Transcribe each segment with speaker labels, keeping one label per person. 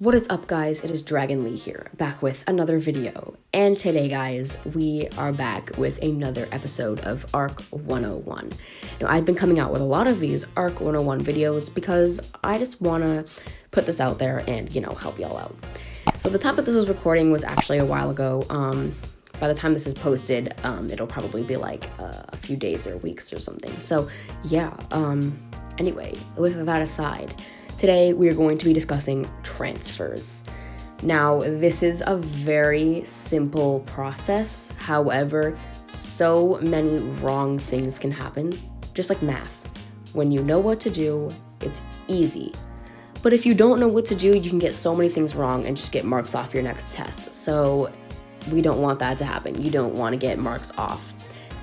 Speaker 1: What is up, guys? It is Dragon Lee here, back with another video. And today, guys, we are back with another episode of ARC 101. Now, I've been coming out with a lot of these ARC 101 videos because I just want to put this out there and, help y'all out. So the time that this was recording was actually a while ago. By the time this is posted, it'll probably be like a few days or weeks or something. So, yeah, anyway, with that aside, today, we are going to be discussing transfers. Now, this is a very simple process. However, so many wrong things can happen, just like math. When you know what to do, it's easy. But if you don't know what to do, you can get so many things wrong and just get marks off your next test. So we don't want that to happen. You don't want to get marks off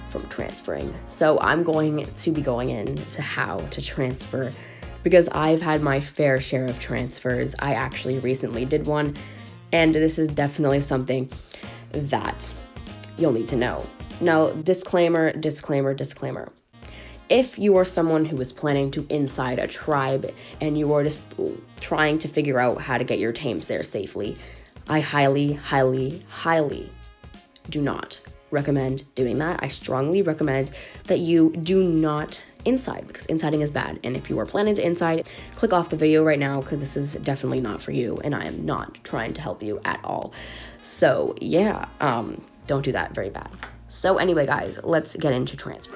Speaker 1: from transferring. So I'm going to be going into how to transfer, because I've had my fair share of transfers. I actually recently did one, and this is definitely something that you'll need to know. Now, disclaimer. If you are someone who is planning to inside a tribe and you are just trying to figure out how to get your tames there safely, I highly do not recommend doing that. I strongly recommend that you do not inside, because insiding is bad. And if you are planning to inside, click off the video right now, because this is definitely not for you, and I am not trying to help you at all. So yeah, don't do that. Very bad. So anyway, guys, let's get into transfer.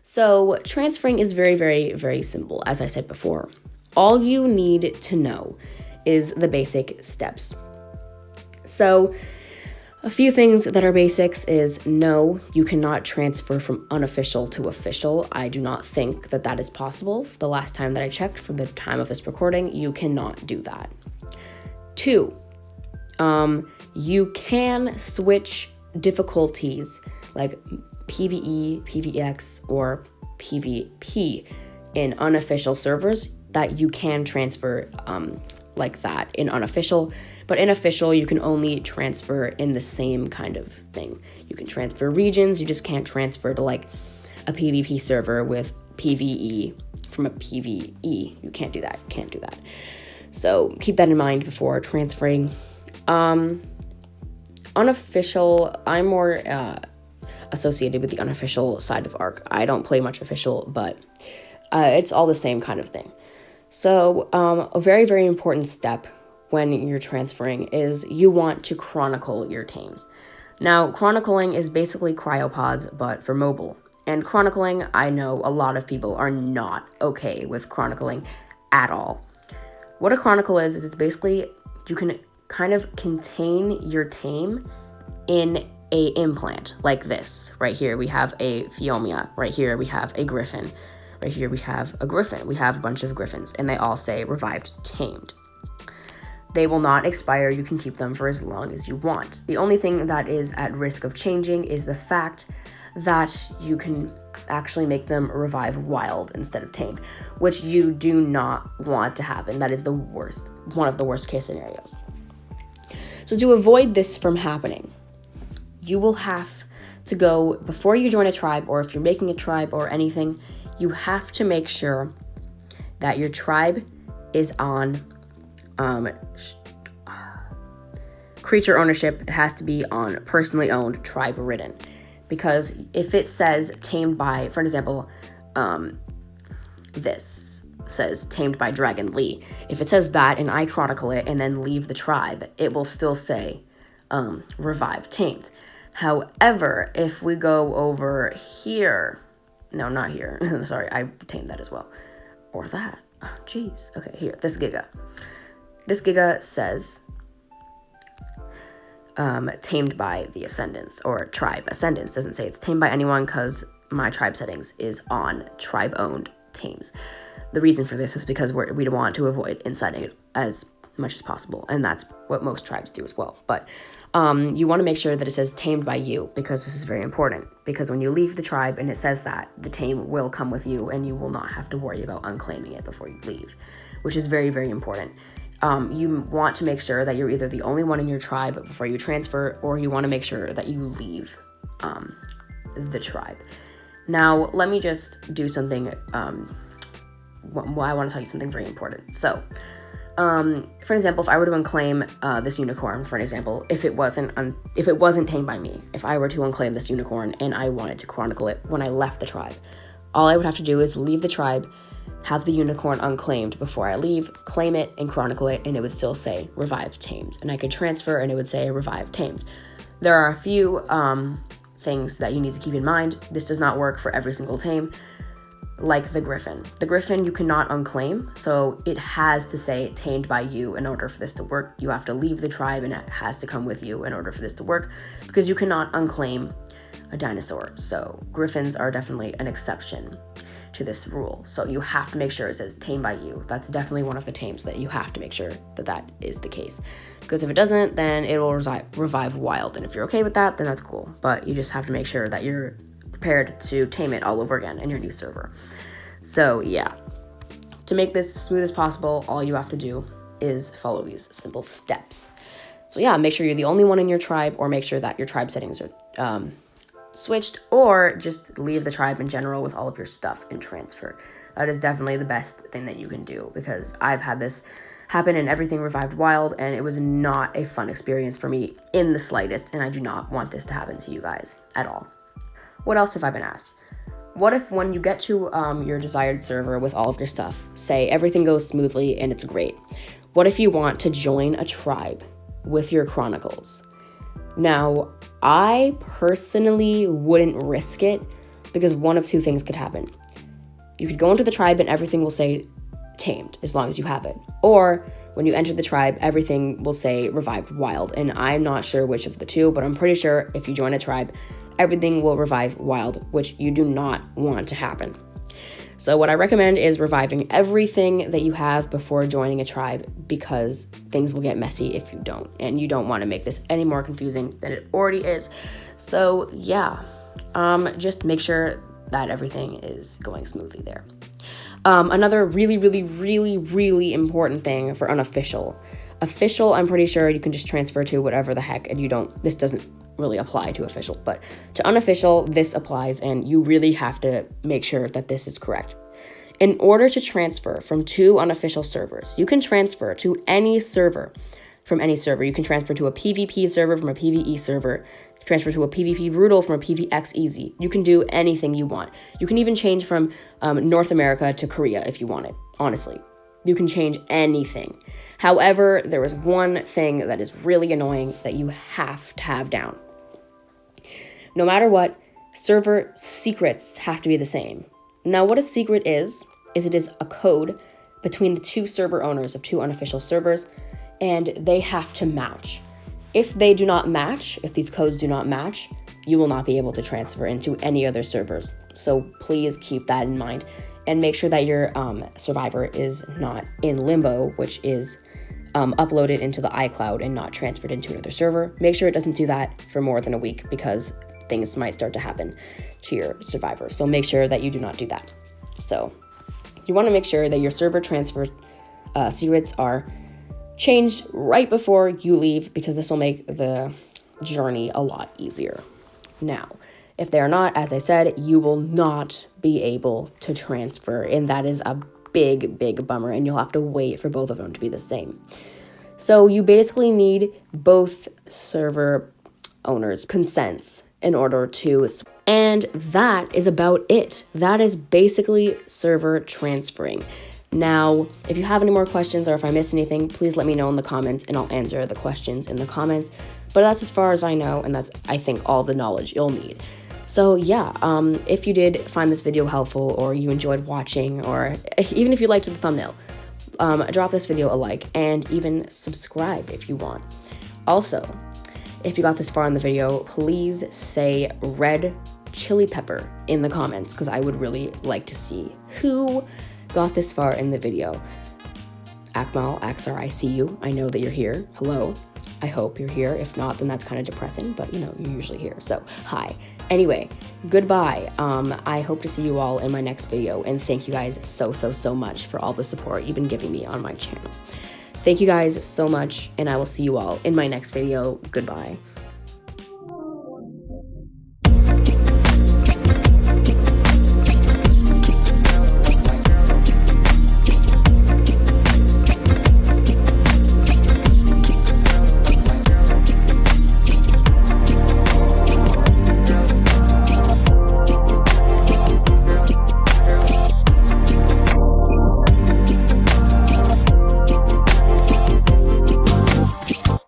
Speaker 1: So transferring is very simple, as I said before. All you need to know is the basic steps. So a few things that are basics is no, you cannot transfer from unofficial to official. I do not think that that is possible. The last time that I checked, for the time of this recording, you cannot do that. 2, you can switch difficulties like PvE, PvX, or PvP in unofficial servers. That you can transfer like that in unofficial, but in official, you can only transfer in the same kind of thing. You can transfer regions, you just can't transfer to like a PvP server with PvE from a PvE. You can't do that, So keep that in mind before transferring. Unofficial, I'm more associated with the unofficial side of ARC. I don't play much official, but it's all the same kind of thing. So a very important step when you're transferring is you want to chronicle your tames. Now, chronicling is basically cryopods, but for mobile. And chronicling, I know a lot of people are not okay with chronicling at all. What a chronicle is it's basically you can kind of contain your tame in a implant like this. Right here we have a Phiomia. Right here we have a Griffin. Right here we have a Griffin. We have a bunch of Griffins, and they all say revived tamed. They will not expire. You can keep them for as long as you want. The only thing that is at risk of changing is the fact that you can actually make them revive wild instead of tamed, which you do not want to happen. That is the worst, one of the worst case scenarios. So to avoid this from happening, you will have to go, before you join a tribe, or if you're making a tribe or anything, you have to make sure that your tribe is on creature ownership. It has to be on personally owned, tribe ridden. Because if it says tamed by, for example, this says tamed by Dragon Lee. If it says that and I chronicle it and then leave the tribe, it will still say revived tamed. However, if we go over here, no, not here. Sorry, I tamed that as well. Or that. Oh, jeez. Okay, here. This Giga. This Giga says tamed by the Ascendants, or tribe Ascendants. Doesn't say it's tamed by anyone, because my tribe settings is on tribe-owned tames. The reason for this is because we want to avoid inciting it as much as possible, and that's what most tribes do as well. But you want to make sure that it says tamed by you, because this is very important, because when you leave the tribe and it says that, the tame will come with you and you will not have to worry about unclaiming it before you leave, which is very important. You want to make sure that you're either the only one in your tribe before you transfer, or you want to make sure that you leave the tribe. Now, let me just do something. I want to tell you something very important. So, for example, if I were to unclaim this unicorn, for an example, if it wasn't tamed by me, if I were to unclaim this unicorn and I wanted to chronicle it when I left the tribe, all I would have to do is leave the tribe, have the unicorn unclaimed before I leave, claim it, and chronicle it, and it would still say revived tamed. And I could transfer, and it would say revived tamed. There are a few things that you need to keep in mind. This does not work for every single tame, like the griffin. The griffin you cannot unclaim, so it has to say tamed by you in order for this to work. You have to leave the tribe, and it has to come with you in order for this to work, because you cannot unclaim a dinosaur. So griffins are definitely an exception to this rule. So you have to make sure it says tamed by you. That's definitely one of the tames that you have to make sure that is the case. Because if it doesn't, then it will revive wild. And if you're okay with that, then that's cool. But you just have to make sure that you're prepared to tame it all over again in your new server. So yeah, to make this as smooth as possible, all you have to do is follow these simple steps. So yeah, make sure you're the only one in your tribe, or make sure that your tribe settings are switched, or just leave the tribe in general with all of your stuff and transfer. That is definitely the best thing that you can do, because I've had this happen and everything revived wild, and it was not a fun experience for me in the slightest, and I do not want this to happen to you guys at all. What else have I been asked? What if when you get to your desired server with all of your stuff, say everything goes smoothly and it's great, what if you want to join a tribe with your chronicles? Now, I personally wouldn't risk it, because one of two things could happen. You could go into the tribe and everything will say tamed as long as you have it. Or when you enter the tribe, everything will say revived wild. And I'm not sure which of the two, but I'm pretty sure if you join a tribe, everything will revive wild, which you do not want to happen. So what I recommend is reviving everything that you have before joining a tribe, because things will get messy if you don't, and you don't want to make this any more confusing than it already is. So yeah, just make sure that everything is going smoothly there. Another really important thing for unofficial. Official, I'm pretty sure you can just transfer to whatever the heck, and this doesn't really apply to official, but to unofficial, this applies, and you really have to make sure that this is correct. In order to transfer from two unofficial servers, you can transfer to any server from any server. You can transfer to a PvP server from a PvE server, transfer to a PvP brutal from a PvX easy. You can do anything you want. You can even change from North America to Korea if you want it, honestly. You can change anything. However, there is one thing that is really annoying that you have to have down. No matter what, server secrets have to be the same. Now, what a secret is it is a code between the two server owners of two unofficial servers, and they have to match. If they do not match, if these codes do not match, you will not be able to transfer into any other servers. So please keep that in mind, and make sure that your survivor is not in limbo, which is uploaded into the iCloud and not transferred into another server. Make sure it doesn't do that for more than a week, because things might start to happen to your survivor. So make sure that you do not do that. So you want to make sure that your server transfer secrets are changed right before you leave, because this will make the journey a lot easier. Now, if they are not, as I said, you will not be able to transfer, and that is a big bummer, and you'll have to wait for both of them to be the same. So you basically need both server owners' consents in order to, and that is about it. That is basically server transferring. Now, if you have any more questions, or if I missed anything, please let me know in the comments, and I'll answer the questions in the comments. But that's as far as I know, and that's, I think, all the knowledge you'll need. So yeah, if you did find this video helpful, or you enjoyed watching, or even if you liked the thumbnail, drop this video a like, and even subscribe if you want. Also, if you got this far in the video, please say red chili pepper in the comments, because I would really like to see who got this far in the video. Akmal, Axar, I see you. I know that you're here. Hello. I hope you're here. If not, then that's kind of depressing, but you're usually here. So hi. Anyway, goodbye. I hope to see you all in my next video, and thank you guys so much for all the support you've been giving me on my channel. Thank you guys so much, and I will see you all in my next video. Goodbye.